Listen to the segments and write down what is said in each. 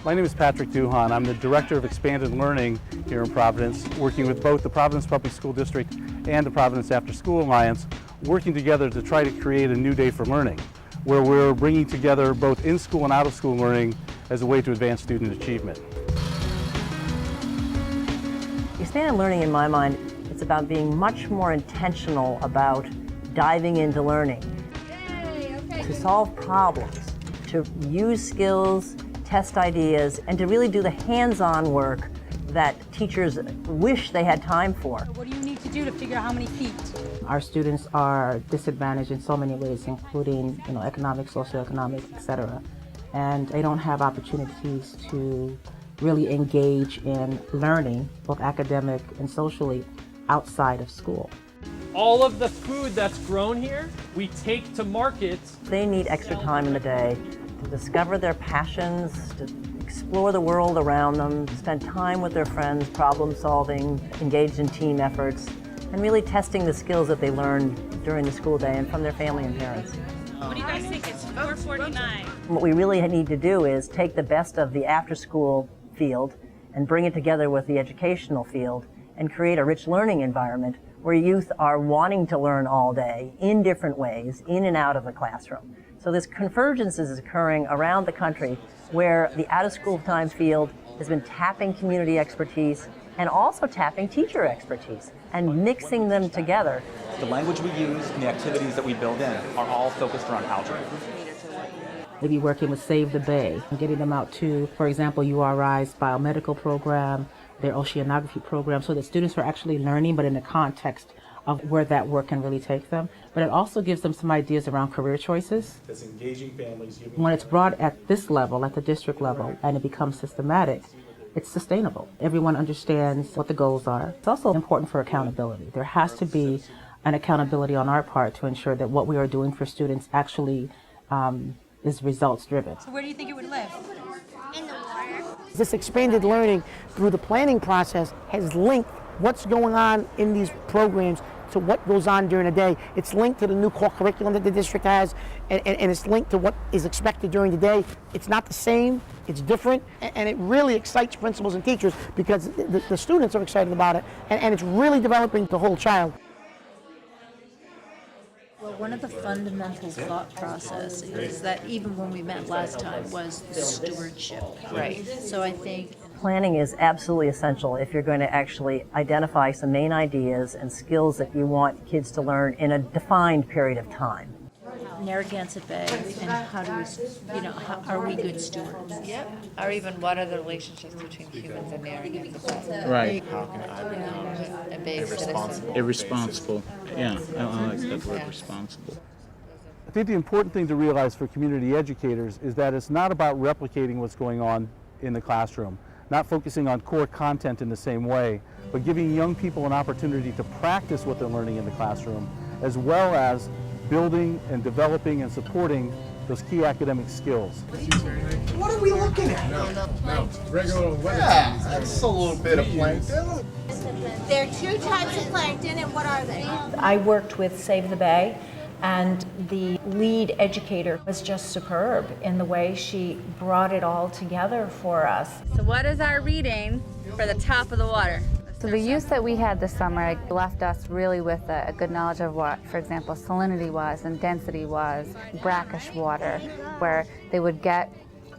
My name is Patrick Duhan. I'm the Director of Expanded Learning here in Providence, working with both the Providence Public School District and the Providence After School Alliance, working together to try to create a new day for learning, where we're bringing together both in-school and out-of-school learning as a way to advance student achievement. Expanded learning, in my mind, it's about being much more intentional about diving into learning, to solve problems, to use skills, test ideas, and to really do the hands-on work that teachers wish they had time for. What do you need to do to figure out how many feet? Our students are disadvantaged in so many ways, including economic, socioeconomic, etc. And they don't have opportunities to really engage in learning, both academic and socially, outside of school. All of the food that's grown here, we take to markets. They need extra time in the day to discover their passions, to explore the world around them, spend time with their friends, problem solving, engaged in team efforts, and really testing the skills that they learned during the school day and from their family and parents. What do you guys think? It's 4:49. What we really need to do is take the best of the after-school field and bring it together with the educational field and create a rich learning environment where youth are wanting to learn all day in different ways, in and out of the classroom. So this convergence is occurring around the country where the out-of-school time field has been tapping community expertise and also tapping teacher expertise and mixing them together. The language we use and the activities that we build in are all focused around algebra. Maybe working with Save the Bay and getting them out to, for example, URI's biomedical program, their oceanography program, so that students are actually learning, but in the context of where that work can really take them. But it also gives them some ideas around career choices. It's engaging families. When it's brought at this level, at the district level, and it becomes systematic, it's sustainable. Everyone understands what the goals are. It's also important for accountability. There has to be an accountability on our part to ensure that what we are doing for students actually is results driven. So where do you think it would live? In the water. This expanded learning through the planning process has linked what's going on in these programs to what goes on during the day. It's linked to the new core curriculum that the district has, and it's linked to what is expected during the day. It's not the same, it's different, and it really excites principals and teachers because the students are excited about it, and it's really developing the whole child. Well, one of the fundamental thought process is that even when we met last time was the stewardship. Right. So I think Planning is absolutely essential if you're going to actually identify some main ideas and skills that you want kids to learn in a defined period of time. Narragansett Bay and how do we, how, are we good stewards? Yep. Or even what are the relationships between humans and Narragansett Bay? Right. How can I become a Bay citizen? Irresponsible. Yeah, I like that word, responsible. I think the important thing to realize for community educators is that it's not about replicating what's going on in the classroom, not focusing on core content in the same way, but giving young people an opportunity to practice what they're learning in the classroom, as well as building and developing and supporting those key academic skills. What are we looking at? No. Regular weather. Yeah, that's a little bit of plankton. There are two types of plankton, and what are they? I worked with Save the Bay, and the lead educator was just superb in the way she brought it all together for us. So what is our reading for the top of the water? So the use that we had this summer left us really with a good knowledge of what, for example, salinity was and density was, brackish water, where they would get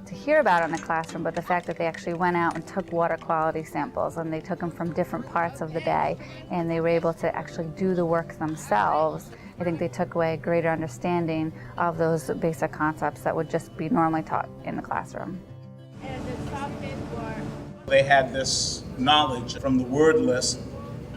to hear about it in the classroom, but the fact that they actually went out and took water quality samples, and they took them from different parts of the bay, and they were able to actually do the work themselves. I think they took away a greater understanding of those basic concepts that would just be normally taught in the classroom. They had this knowledge from the word list,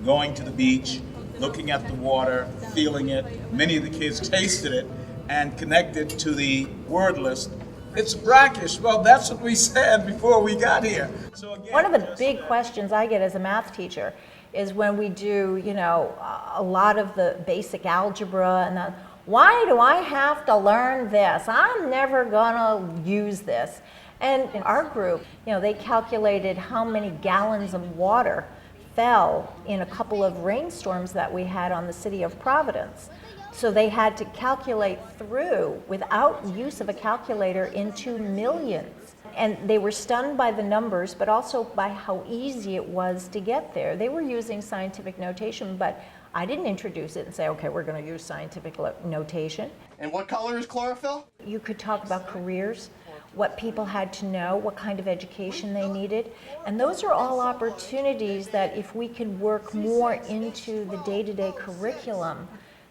going to the beach, looking at the water, feeling it. Many of the kids tasted it and connected to the word list. It's brackish. Well, that's what we said before we got here. So again, one of the big questions I get as a math teacher is when we do, a lot of the basic algebra and why do I have to learn this? I'm never gonna use this. And in our group, they calculated how many gallons of water fell in a couple of rainstorms that we had on the city of Providence. So they had to calculate through, without use of a calculator, into millions. And they were stunned by the numbers, but also by how easy it was to get there. They were using scientific notation, but I didn't introduce it and say, okay, we're going to use scientific notation. And what color is chlorophyll? You could talk about careers, what people had to know, what kind of education they needed. And those are all opportunities that if we could work more into the day-to-day curriculum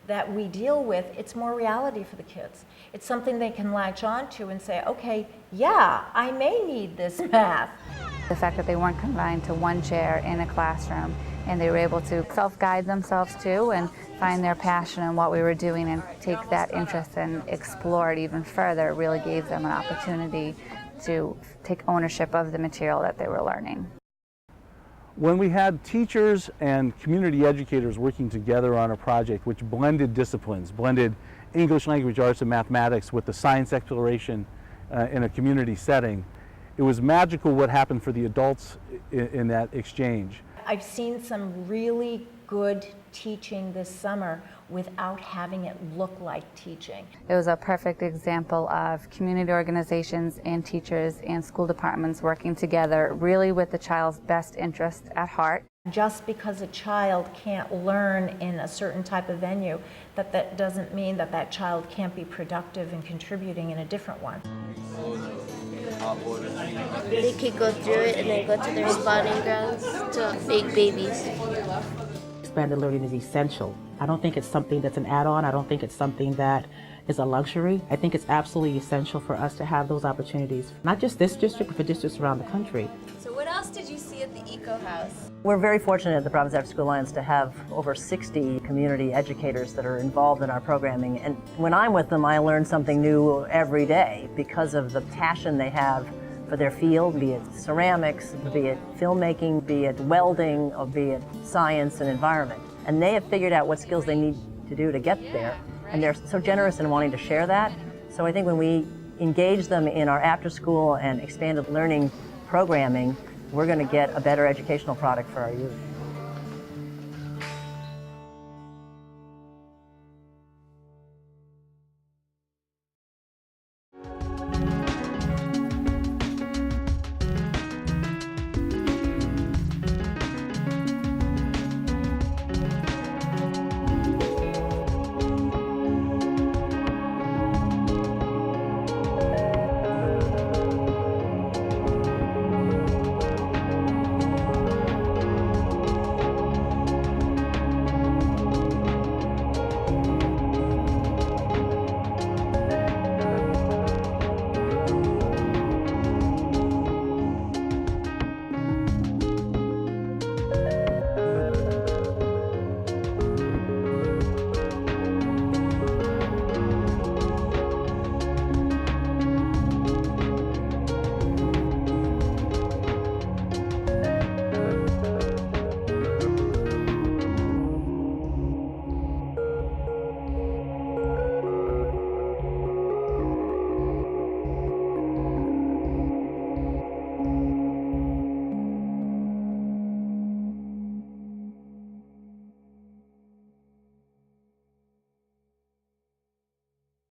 that we deal with, it's more reality for the kids. It's something they can latch onto and say, okay, yeah, I may need this math. The fact that they weren't confined to one chair in a classroom and they were able to self-guide themselves too and find their passion in what we were doing and take that interest and explore it even further really gave them an opportunity to take ownership of the material that they were learning. When we had teachers and community educators working together on a project which blended disciplines, blended English language arts and mathematics with the science exploration in a community setting, it was magical what happened for the adults in that exchange. I've seen some really good teaching this summer without having it look like teaching. It was a perfect example of community organizations and teachers and school departments working together really with the child's best interest at heart. Just because a child can't learn in a certain type of venue, that doesn't mean that that child can't be productive and contributing in a different one. They could go through it and then go to their spawning grounds to make babies. Expanded learning is essential. I don't think it's something that's an add-on. I don't think it's something that is a luxury. I think it's absolutely essential for us to have those opportunities, not just this district, but for districts around the country. So what else did you see at the Eco House? We're very fortunate at the Providence After School Alliance to have over 60 community educators that are involved in our programming. And when I'm with them, I learn something new every day because of the passion they have for their field, be it ceramics, be it filmmaking, be it welding, or be it science and environment. And they have figured out what skills they need to do to get there. And they're so generous in wanting to share that. So I think when we engage them in our after-school and expanded learning programming, we're going to get a better educational product for our youth.